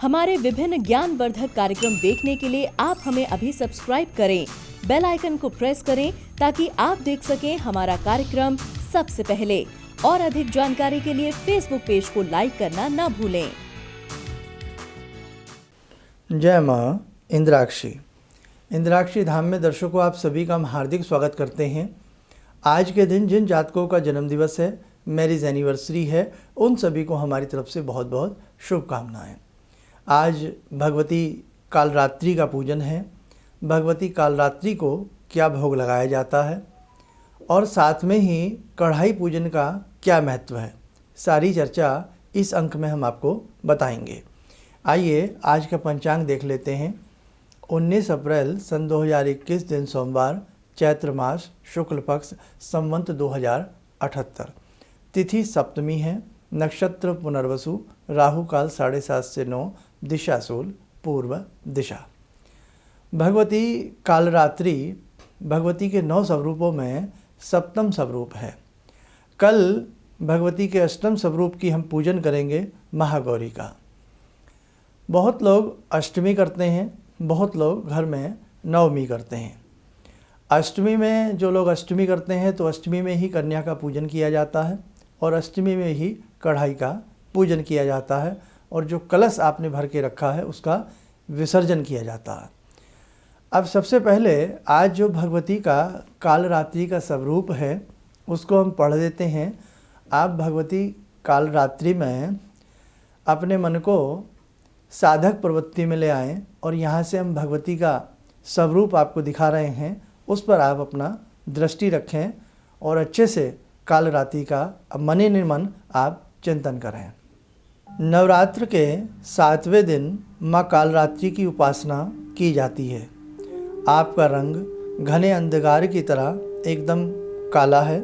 हमारे विभिन्न ज्ञानवर्धक कार्यक्रम देखने के लिए आप हमें अभी सब्सक्राइब करें, बेल आइकन को प्रेस करें ताकि आप देख सकें हमारा कार्यक्रम सबसे पहले। और अधिक जानकारी के लिए फेसबुक पेज को लाइक करना न भूलें। जय माँ इंद्राक्षी धाम में दर्शकों आप सभी का हम हार्दिक स्वागत करते हैं। आज के दिन जिन जातकों का जन्म दिवस है, मैरिज एनिवर्सरी है, उन सभी को हमारी तरफ से बहुत बहुत शुभकामनाएं। आज भगवती कालरात्रि का पूजन है। भगवती कालरात्रि को क्या भोग लगाया जाता है और साथ में ही कढ़ाई पूजन का क्या महत्व है, सारी चर्चा इस अंक में हम आपको बताएंगे। आइए आज का पंचांग देख लेते हैं। 19 अप्रैल सन 2021 दिन सोमवार, चैत्र मास, शुक्ल पक्ष, संवत 2078। तिथि सप्तमी है, नक्षत्र पुनर्वसु, राहु काल 7:30 से 9, दिशा शूल, पूर्व दिशा। भगवती कालरात्रि भगवती के 9 स्वरूपों में सप्तम स्वरूप है। कल भगवती के अष्टम स्वरूप की हम पूजन करेंगे, महागौरी का। बहुत लोग अष्टमी करते हैं, बहुत लोग घर में नवमी करते हैं। अष्टमी में जो लोग अष्टमी करते हैं तो अष्टमी में ही कन्या का पूजन किया जाता है और अष्टमी में ही कढ़ाई का पूजन किया जाता है और जो कलश आपने भर के रखा है उसका विसर्जन किया जाता है। अब सबसे पहले आज जो भगवती का कालरात्रि का स्वरूप है उसको हम पढ़ देते हैं। आप भगवती कालरात्रि में अपने मन को साधक प्रवृत्ति में ले आएँ और यहाँ से हम भगवती का स्वरूप आपको दिखा रहे हैं, उस पर आप अपना दृष्टि रखें और अच्छे से कालरात्रि का मने निर्मन आप चिंतन करें। नवरात्र के 7वें दिन माँ कालरात्रि की उपासना की जाती है। आपका रंग घने अंधकार की तरह एकदम काला है,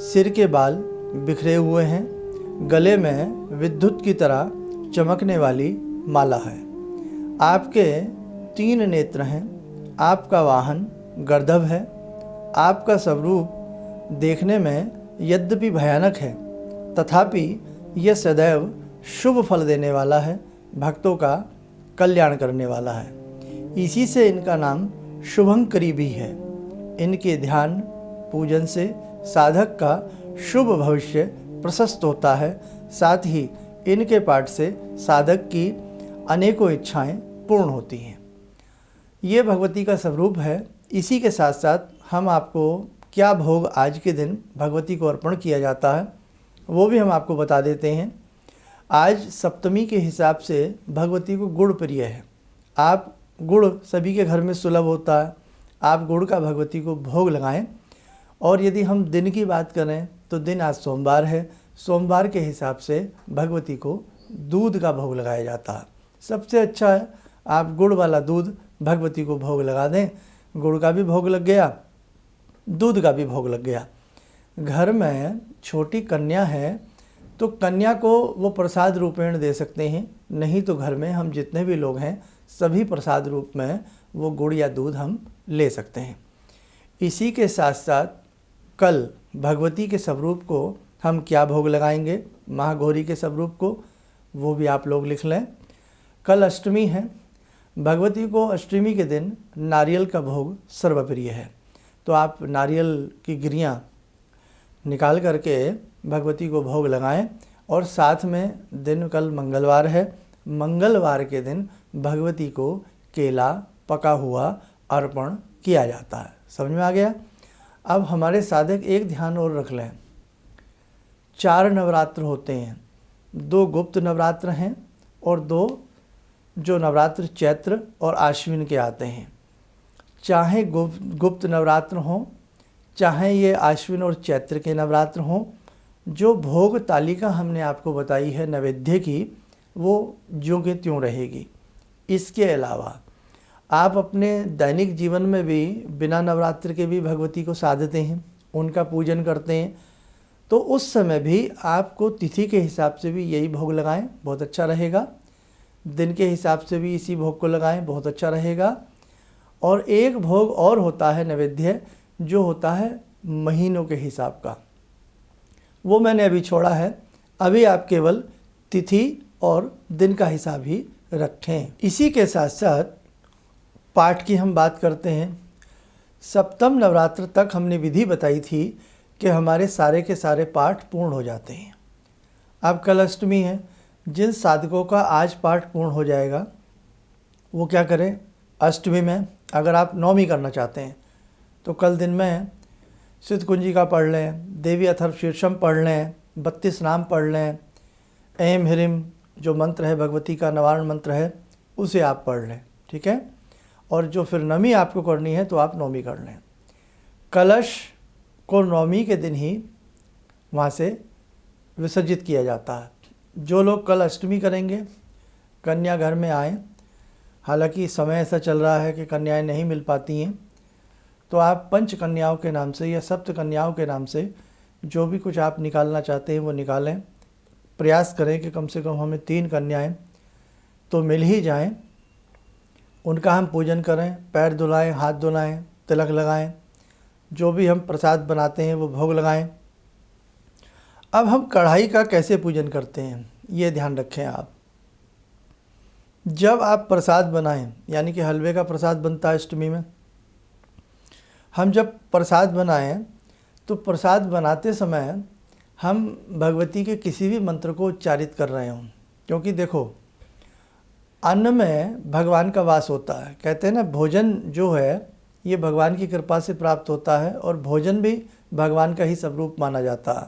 सिर के बाल बिखरे हुए हैं, गले में विद्युत की तरह चमकने वाली माला है। आपके 3 नेत्र हैं, आपका वाहन गर्दभ है। आपका स्वरूप देखने में यद्यपि भयानक है तथापि यह सदैव शुभ फल देने वाला है, भक्तों का कल्याण करने वाला है। इसी से इनका नाम शुभंकरी भी है। इनके ध्यान पूजन से साधक का शुभ भविष्य प्रशस्त होता है। साथ ही इनके पाठ से साधक की अनेकों इच्छाएं पूर्ण होती हैं। ये भगवती का स्वरूप है। इसी के साथ साथ हम आपको क्या भोग आज के दिन भगवती को अर्पण किया जाता है वो भी हम आपको बता देते हैं। आज सप्तमी के हिसाब से भगवती को गुड़ प्रिय है। आप गुड़ सभी के घर में सुलभ होता है, आप गुड़ का भगवती को भोग लगाएं। और यदि हम दिन की बात करें तो दिन आज सोमवार है। सोमवार के हिसाब से भगवती को दूध का भोग लगाया जाता है। सबसे अच्छा है आप गुड़ वाला दूध भगवती को भोग लगा दें। गुड़ का भी भोग लग गया, दूध का भी भोग लग गया। घर में छोटी कन्या है तो कन्या को वो प्रसाद रूपेण दे सकते हैं, नहीं तो घर में हम जितने भी लोग हैं सभी प्रसाद रूप में वो गुड़ या दूध हम ले सकते हैं। इसी के साथ साथ कल भगवती के स्वरूप को हम क्या भोग लगाएंगे, महागौरी के स्वरूप को, वो भी आप लोग लिख लें। कल अष्टमी है। भगवती को अष्टमी के दिन नारियल का भोग सर्वप्रिय है, तो आप नारियल की गिरियाँ निकाल करके भगवती को भोग लगाएं। और साथ में दिन कल मंगलवार है, मंगलवार के दिन भगवती को केला पका हुआ अर्पण किया जाता है। समझ में आ गया। अब हमारे साधक एक ध्यान और रख लें, 4 नवरात्र होते हैं, 2 गुप्त नवरात्र हैं और 2 जो नवरात्र चैत्र और आश्विन के आते हैं। चाहे गुप्त नवरात्र हों, चाहे ये आश्विन और चैत्र के नवरात्र हों, जो भोग तालिका हमने आपको बताई है नैवेद्य की, वो ज्यों के त्यों रहेगी। इसके अलावा आप अपने दैनिक जीवन में भी बिना नवरात्र के भी भगवती को साधते हैं, उनका पूजन करते हैं, तो उस समय भी आपको तिथि के हिसाब से भी यही भोग लगाएं, बहुत अच्छा रहेगा। दिन के हिसाब से भी इसी भोग को लगाएं, बहुत अच्छा रहेगा। और एक भोग और होता है नैवेद्य, जो होता है महीनों के हिसाब का, वो मैंने अभी छोड़ा है। अभी आप केवल तिथि और दिन का हिसाब ही रखें। इसी के साथ साथ पाठ की हम बात करते हैं। सप्तम नवरात्र तक हमने विधि बताई थी कि हमारे सारे के सारे पाठ पूर्ण हो जाते हैं। अब कल अष्टमी है, जिन साधकों का आज पाठ पूर्ण हो जाएगा वो क्या करें, अष्टमी में अगर आप नवमी करना चाहते हैं तो कल दिन में सिद्ध कुंजिका पढ़ लें, देवी अथर्व शीर्षम पढ़ लें, 32 नाम पढ़ लें, ऐं ह्रीं जो मंत्र है भगवती का निवारण मंत्र है उसे आप पढ़ लें, ठीक है। और जो फिर नवमी आपको करनी है तो आप नवमी कर लें। कलश को नवमी के दिन ही वहाँ से विसर्जित किया जाता है। जो लोग कल अष्टमी करेंगे कन्या घर में आएँ, हालांकि समय ऐसा चल रहा है कि कन्याएं नहीं मिल पाती हैं, तो आप पंच कन्याओं के नाम से या सप्त कन्याओं के नाम से जो भी कुछ आप निकालना चाहते हैं वो निकालें। प्रयास करें कि कम से कम हमें 3 कन्याएं तो मिल ही जाएं। उनका हम पूजन करें, पैर धुलाएं, हाथ धुलाएं, तिलक लगाएं, जो भी हम प्रसाद बनाते हैं वो भोग लगाएं। अब हम कढ़ाई का कैसे पूजन करते हैं ये ध्यान रखें आप। जब आप प्रसाद बनाएं, यानी कि हलवे का प्रसाद बनता है अष्टमी में, हम जब प्रसाद बनाएं तो प्रसाद बनाते समय हम भगवती के किसी भी मंत्र को उच्चारित कर रहे हों, क्योंकि देखो अन्न में भगवान का वास होता है। कहते हैं ना, भोजन जो है ये भगवान की कृपा से प्राप्त होता है और भोजन भी भगवान का ही स्वरूप माना जाता है।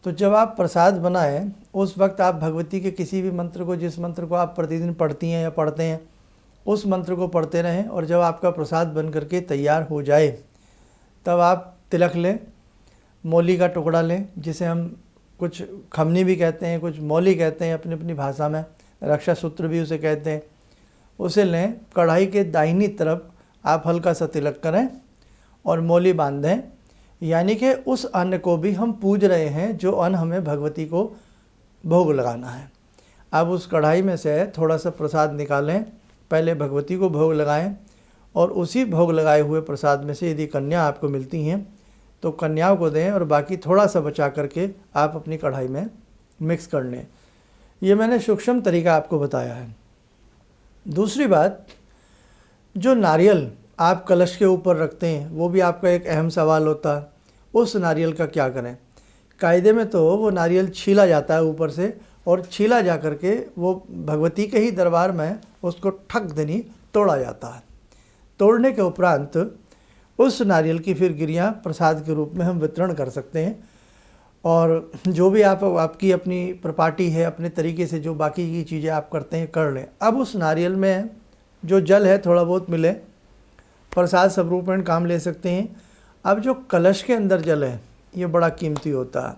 तो जब आप प्रसाद बनाएं उस वक्त आप भगवती के किसी भी मंत्र को, जिस मंत्र को आप प्रतिदिन पढ़ती हैं या पढ़ते हैं, उस मंत्र को पढ़ते रहें। और जब आपका प्रसाद बन करके तैयार हो जाए तब आप तिलक लें, मौली का टुकड़ा लें, जिसे हम कुछ खमनी भी कहते हैं, कुछ मौली कहते हैं अपनी अपनी भाषा में, रक्षा सूत्र भी उसे कहते हैं। उसे लें, कढ़ाई के दाहिनी तरफ आप हल्का सा तिलक करें और मौली बांध दें, यानी कि उस अन्न को भी हम पूज रहे हैं जो अन्न हमें भगवती को भोग लगाना है। अब उस कढ़ाई में से थोड़ा सा प्रसाद निकालें, पहले भगवती को भोग लगाएं और उसी भोग लगाए हुए प्रसाद में से यदि कन्या आपको मिलती हैं तो कन्याओं को दें और बाकी थोड़ा सा बचा करके आप अपनी कढ़ाई में मिक्स कर लें। ये मैंने सूक्ष्म तरीका आपको बताया है। दूसरी बात, जो नारियल आप कलश के ऊपर रखते हैं वो भी आपका एक अहम सवाल होता है। उस नारियल का क्या करें? कायदे में तो वो नारियल छीला जाता है ऊपर से, और छीला जा कर के वो भगवती के ही दरबार में उसको ठक देनी तोड़ा जाता है। तोड़ने के उपरांत उस नारियल की फिर गिरियाँ प्रसाद के रूप में हम वितरण कर सकते हैं। और जो भी आपकी अपनी प्रपाटी है, अपने तरीके से जो बाकी की चीज़ें आप करते हैं कर लें। अब उस नारियल में जो जल है थोड़ा बहुत मिले, प्रसाद स्वरूप में काम ले सकते हैं। अब जो कलश के अंदर जल है ये बड़ा कीमती होता है,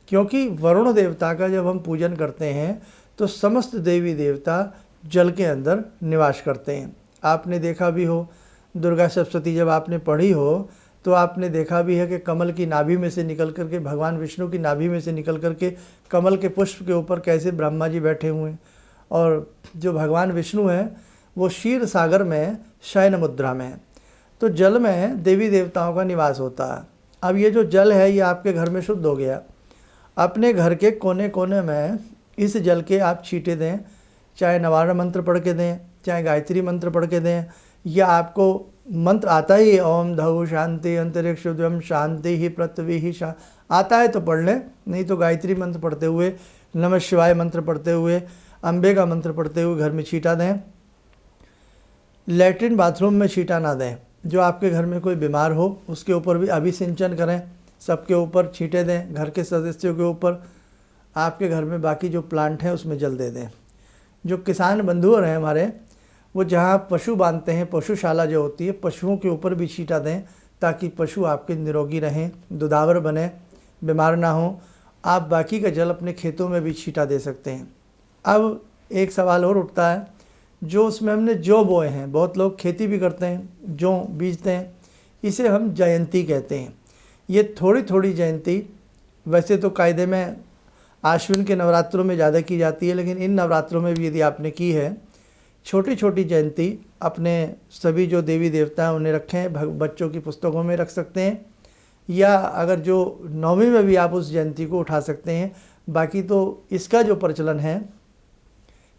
क्योंकि वरुण देवता का जब हम पूजन करते हैं तो समस्त देवी देवता जल के अंदर निवास करते हैं। आपने देखा भी हो, दुर्गा सप्तशती जब आपने पढ़ी हो तो आपने देखा भी है कि कमल की नाभि में से निकल करके, भगवान विष्णु की नाभि में से निकल करके कमल के पुष्प के ऊपर कैसे ब्रह्मा जी बैठे हुए हैं, और जो भगवान विष्णु हैं वो क्षीर सागर में शयन मुद्रा में है। तो जल में देवी देवताओं का निवास होता है। अब ये जो जल है ये आपके घर में शुद्ध हो गया, अपने घर के कोने कोने में इस जल के आप छींटे दें, चाहे नवारण मंत्र पढ़ के दें, चाहे गायत्री मंत्र पढ़ के दें, या आपको मंत्र आता ही ओम धौ शांति अंतरिक्ष द्वयम शांति ही पृथ्वी ही आता है तो पढ़ लें, नहीं तो गायत्री मंत्र पढ़ते हुए, नमः शिवाय मंत्र पढ़ते हुए, अम्बे का मंत्र पढ़ते हुए घर में छींटा दें। लैट्रिन बाथरूम में छींटा ना दें। जो आपके घर में कोई बीमार हो उसके ऊपर भी अभिसिंचन करें, सबके ऊपर छींटे दें, घर के सदस्यों के ऊपर। आपके घर में बाकी जो प्लांट हैं उसमें जल दे दें। जो किसान बंधु हैं हमारे, वो जहाँ पशु बांधते हैं, पशुशाला जो होती है, पशुओं के ऊपर भी छींटा दें ताकि पशु आपके निरोगी रहें, दुधावर बने, बीमार ना हो। आप बाकी का जल अपने खेतों में भी छींटा दे सकते हैं। अब एक सवाल और उठता है, जो उसमें हमने जौ बोए हैं, बहुत लोग खेती भी करते हैं, जौ बीजते हैं, इसे हम जयंती कहते हैं। ये थोड़ी थोड़ी जयंती वैसे तो कायदे में आश्विन के नवरात्रों में ज़्यादा की जाती है, लेकिन इन नवरात्रों में भी यदि आपने की है, छोटी छोटी जयंती अपने सभी जो देवी देवता हैं उन्हें रखें, बच्चों की पुस्तकों में रख सकते हैं, या अगर जो नवमी में भी आप उस जयंती को उठा सकते हैं। बाकी तो इसका जो प्रचलन है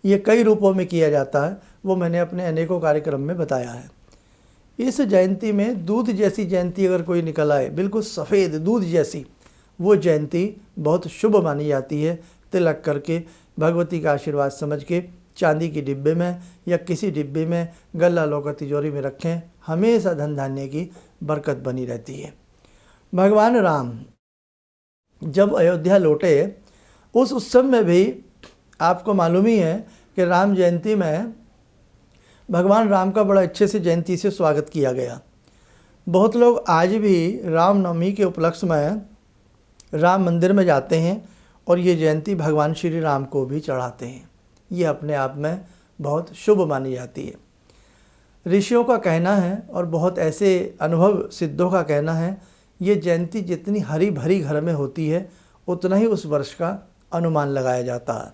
ये कई रूपों में किया जाता है, वो मैंने अपने अनेकों कार्यक्रम में बताया है। इस जयंती में दूध जैसी जयंती अगर कोई निकल आए, बिल्कुल सफ़ेद दूध जैसी, वो जयंती बहुत शुभ मानी जाती है। तिलक करके भगवती का आशीर्वाद समझ के चांदी की डिब्बे में या किसी डिब्बे में गल्ला लौका तिजोरी में रखें, हमेशा धन धान्य की बरकत बनी रहती है। भगवान राम जब अयोध्या लौटे, उस उत्सव में भी आपको मालूम ही है कि राम जयंती में भगवान राम का बड़ा अच्छे से जयंती से स्वागत किया गया। बहुत लोग आज भी रामनवमी के उपलक्ष्य में राम मंदिर में जाते हैं और ये जयंती भगवान श्री राम को भी चढ़ाते हैं। ये अपने आप में बहुत शुभ मानी जाती है। ऋषियों का कहना है और बहुत ऐसे अनुभव सिद्धों का कहना है, ये जयंती जितनी हरी भरी घर में होती है उतना ही उस वर्ष का अनुमान लगाया जाता है।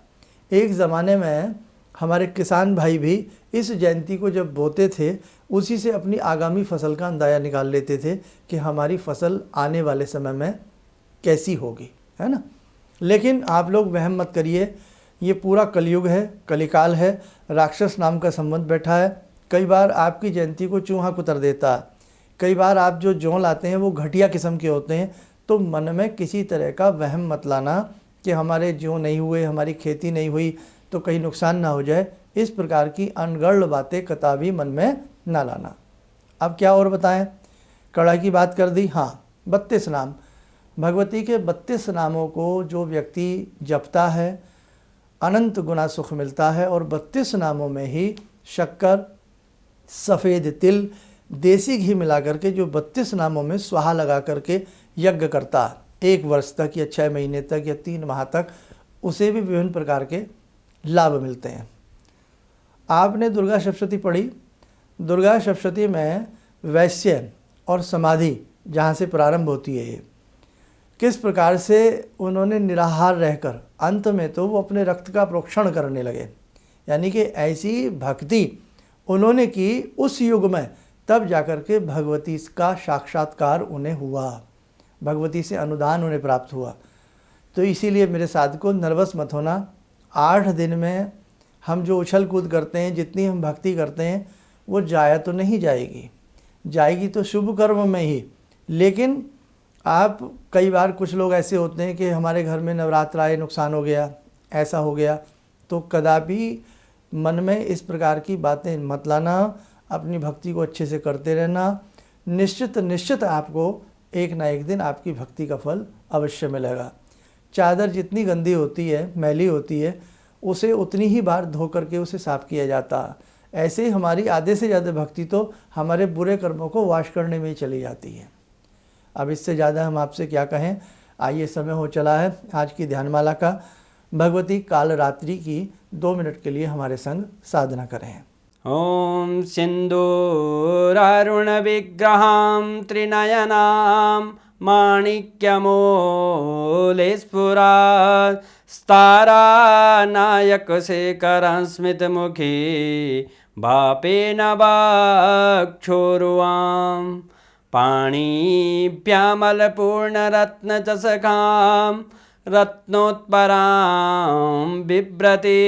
एक ज़माने में हमारे किसान भाई भी इस जयंती को जब बोते थे, उसी से अपनी आगामी फसल का अंदाज़ा निकाल लेते थे कि हमारी फसल आने वाले समय में कैसी होगी, है ना। लेकिन आप लोग वहम मत करिए, ये पूरा कलयुग है, कलिकाल है, राक्षस नाम का संबंध बैठा है। कई बार आपकी जयंती को चूहा कुतर देता है, कई बार आप जो जौ लाते हैं वो घटिया किस्म के होते हैं। तो मन में किसी तरह का वहम मत लाना कि हमारे जौ नहीं हुए, हमारी खेती नहीं हुई तो कहीं नुकसान ना हो जाए। इस प्रकार की अनगढ़ बातें कदापि मन में ना लाना। अब क्या और बताएं, कड़ा की बात कर दी। हाँ, 32 नाम, भगवती के 32 नामों को जो व्यक्ति जपता है अनंत गुना सुख मिलता है। और 32 नामों में ही शक्कर, सफ़ेद तिल, देसी घी मिला करके जो 32 नामों में स्वाहा लगा करके यज्ञ करता 1 वर्ष तक या 6 महीने तक या 3 माह तक, उसे भी विभिन्न प्रकार के लाभ मिलते हैं। आपने दुर्गा सप्तशती पढ़ी। दुर्गा सप्तशती में वैश्य और समाधि जहाँ से प्रारंभ होती है, ये किस प्रकार से उन्होंने निराहार रहकर अंत में तो वो अपने रक्त का प्रोक्षण करने लगे। यानी कि ऐसी भक्ति उन्होंने की उस युग में, तब जाकर के भगवती का साक्षात्कार उन्हें हुआ, भगवती से अनुदान उन्हें प्राप्त हुआ। तो इसीलिए मेरे साधकों, नर्वस मत होना। 8 दिन में हम जो उछल कूद करते हैं, जितनी हम भक्ति करते हैं, वो जाया तो नहीं जाएगी, जाएगी तो शुभ कर्म में ही। लेकिन आप कई बार कुछ लोग ऐसे होते हैं कि हमारे घर में नवरात्र आए, नुकसान हो गया, ऐसा हो गया, तो कदापि मन में इस प्रकार की बातें मत लाना। अपनी भक्ति को अच्छे से करते रहना। निश्चित आपको एक ना एक दिन आपकी भक्ति का फल अवश्य मिलेगा। चादर जितनी गंदी होती है, मैली होती है, उसे उतनी ही बार धो करके उसे साफ़ किया जाता है। ऐसे ही हमारी आधे से ज़्यादा भक्ति तो हमारे बुरे कर्मों को वाश करने में ही चली जाती है। अब इससे ज़्यादा हम आपसे क्या कहें। आइए, समय हो चला है आज की ध्यानमाला का। भगवती कालरात्रि की 2 मिनट के लिए हमारे संग साधना करें। ॐ सिन्दूरारुणविग्रहां त्रिनयनां माणिक्यमूलस्फुरात् स्तारानायकशेखरं स्मितमुखी भापेन वक्षोरुवां पाणिभ्यामलपूर्णरत्नचषकां रत्नोत्परां बिभ्रति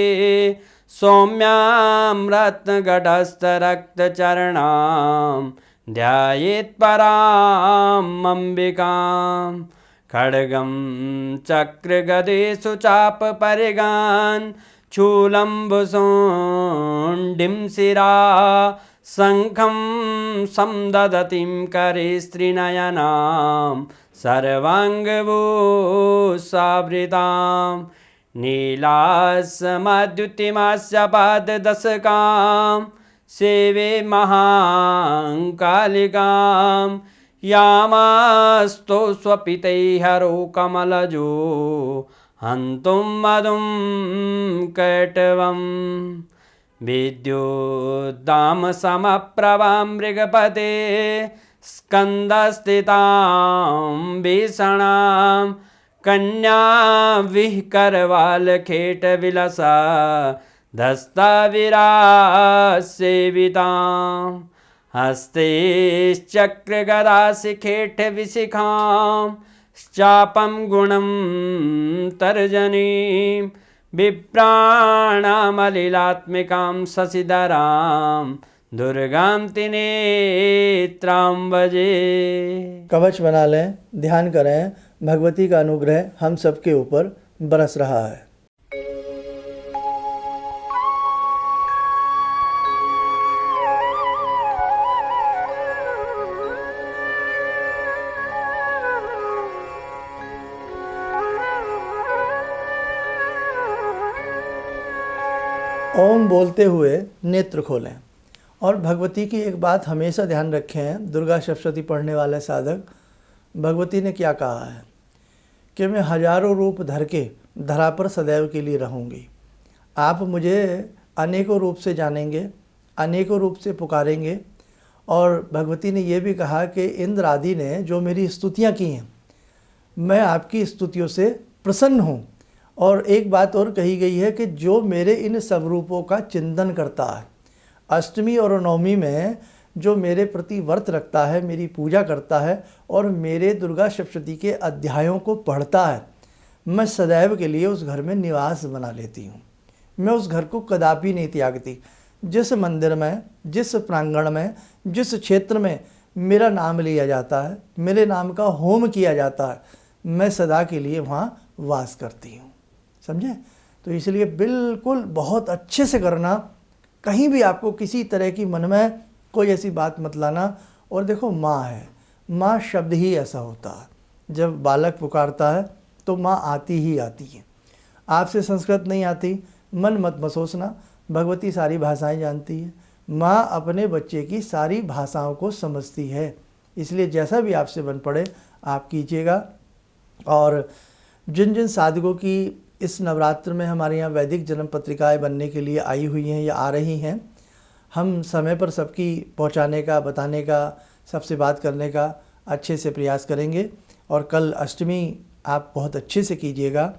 सौम्यां रत्नगटस्थरक्तचरणां ध्यायेत् पराम् अम्बिकां खड्गं चक्रगदेषु चापपरिगान् शूलम्बुशोण्डिं शिरा शङ्खं संदधतीं करे स्त्रीनयनां सर्वाङ्गभूषावृतां नीलासमद्युतिमास्य पाददशकां सेवे महाकालिकां यामास्तो स्वपितैहरो कमलजो हन्तुं मधुं कैटवं विद्युद्दामसमप्रभां मृगपते स्कन्दस्थितां भीषणां कन्या विहकरवालखेटविलसा धस्ताविरासेवितां हस्तेश्चक्रगदाशिखेटविशिखां चापं गुणं तर्जनीं विप्राणामलिलात्मिकां शशिधरां दुर्गां त्रिनेत्रां भजे। कवच बना लें, ध्यान करें, भगवती का अनुग्रह हम सबके ऊपर बरस रहा है। ओम बोलते हुए नेत्र खोलें और भगवती की एक बात हमेशा ध्यान रखें, दुर्गा सप्तशती पढ़ने वाले साधक, भगवती ने क्या कहा है कि मैं हजारों रूप धर के धरा पर सदैव के लिए रहूँगी। आप मुझे अनेकों रूप से जानेंगे, अनेकों रूप से पुकारेंगे। और भगवती ने यह भी कहा कि इंद्र आदि ने जो मेरी स्तुतियाँ की हैं, मैं आपकी स्तुतियों से प्रसन्न हूँ। और एक बात और कही गई है कि जो मेरे इन सब रूपों का चिंतन करता है, अष्टमी और नवमी में जो मेरे प्रति व्रत रखता है, मेरी पूजा करता है और मेरे दुर्गा सप्तशती के अध्यायों को पढ़ता है, मैं सदैव के लिए उस घर में निवास बना लेती हूँ। मैं उस घर को कदापि नहीं त्यागती। जिस मंदिर में, जिस प्रांगण में, जिस क्षेत्र में मेरा नाम लिया जाता है, मेरे नाम का होम किया जाता है, मैं सदा के लिए वहाँ वास करती हूँ। समझे? तो इसलिए बिल्कुल बहुत अच्छे से करना, कहीं भी आपको किसी तरह की मन में कोई ऐसी बात मत लाना। और देखो, माँ है, माँ शब्द ही ऐसा होता है, जब बालक पुकारता है तो माँ आती ही आती है। आपसे संस्कृत नहीं आती, मन मत मसोसना, भगवती सारी भाषाएं जानती है। माँ अपने बच्चे की सारी भाषाओं को समझती है, इसलिए जैसा भी आपसे बन पड़े आप कीजिएगा। और जिन जिन साधकों की इस नवरात्र में हमारे यहाँ वैदिक जन्म पत्रिकाएँ बनने के लिए आई हुई हैं या आ रही हैं, हम समय पर सबकी पहुँचाने का, बताने का, सबसे बात करने का अच्छे से प्रयास करेंगे। और कल अष्टमी आप बहुत अच्छे से कीजिएगा,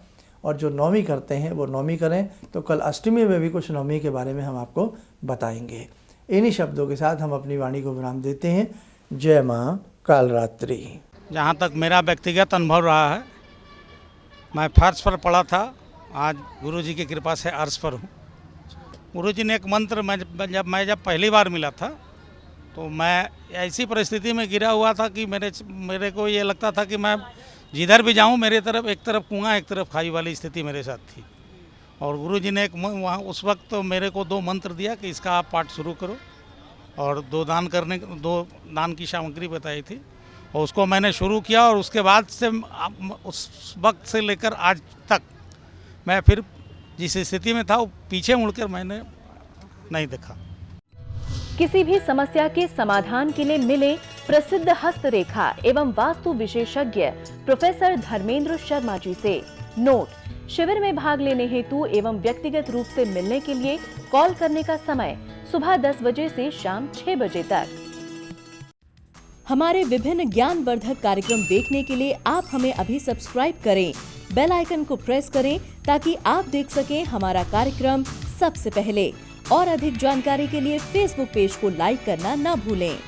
और जो नवमी करते हैं वो नवमी करें। तो कल अष्टमी में भी कुछ नवमी के बारे में हम आपको बताएंगे। इन्हीं शब्दों के साथ हम अपनी वाणी को विराम देते हैं। जय माँ कालरात्रि। जहाँ तक मेरा व्यक्तिगत अनुभव रहा है, मैं फर्श पर पढ़ा था, आज गुरुजी की कृपा से अर्श पर हूँ। गुरुजी ने एक मंत्र जब पहली बार मिला था तो मैं ऐसी परिस्थिति में गिरा हुआ था कि मेरे को ये लगता था कि मैं जिधर भी जाऊँ मेरे तरफ एक तरफ कुआं एक तरफ खाई वाली स्थिति मेरे साथ थी। और गुरुजी ने वहाँ उस वक्त तो मेरे को 2 मंत्र दिया कि इसका आप पाठ शुरू करो, और 2 दान की सामग्री बताई थी, और उसको मैंने शुरू किया। और उसके बाद से उस वक्त से लेकर आज तक मैं फिर जिस स्थिति में था वो पीछे मुड़कर मैंने नहीं देखा। किसी भी समस्या के समाधान के लिए मिले प्रसिद्ध हस्तरेखा एवं वास्तु विशेषज्ञ प्रोफेसर धर्मेंद्र शर्मा जी से। नोट: शिविर में भाग लेने हेतु एवं व्यक्तिगत रूप से मिलने के लिए कॉल करने का समय सुबह 10 बजे से शाम 6 बजे तक। हमारे विभिन्न ज्ञानवर्धक कार्यक्रम देखने के लिए आप हमें अभी सब्सक्राइब करें, बेल आइकन को प्रेस करें ताकि आप देख सकें हमारा कार्यक्रम सबसे पहले। और अधिक जानकारी के लिए फेसबुक पेज को लाइक करना न भूलें।